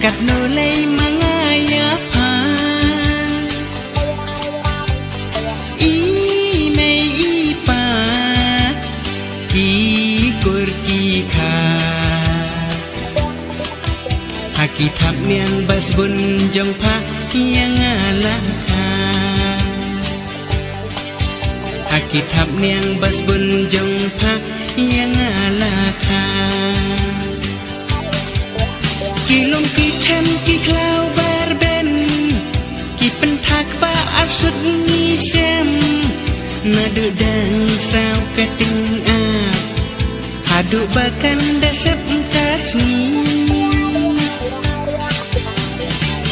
kat nolay mangaya pa may ipa ikur kika hakithap niang basbun jong pa yang alaka hakithap niang basbun jong pa yang alaka kilom kithem kiklau barben kipenthak pa afsud nisem nadu dan sao kating a hadu bakan dasep kasmi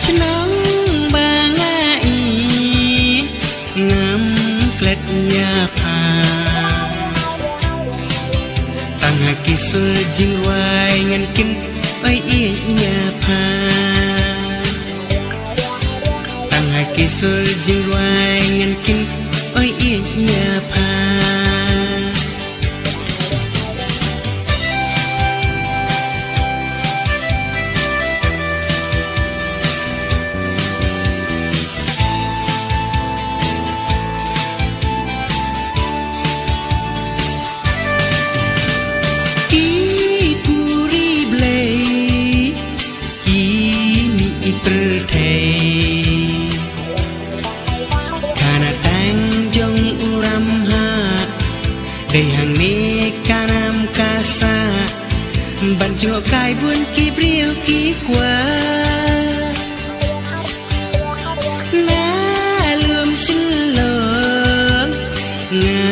senang bangai ngam kletnya pa tangha kisul jiwai ngankin oi iya pa tangha kisul jiwai ngankin oi iya pa hang ni kanam kasa banjo kai bun ki briu ki kwa na lum silong nga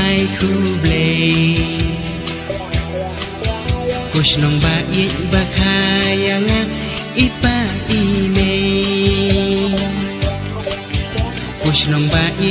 ai khu ble kushnong ba i ba khaya nga ipa ime kushnong ba i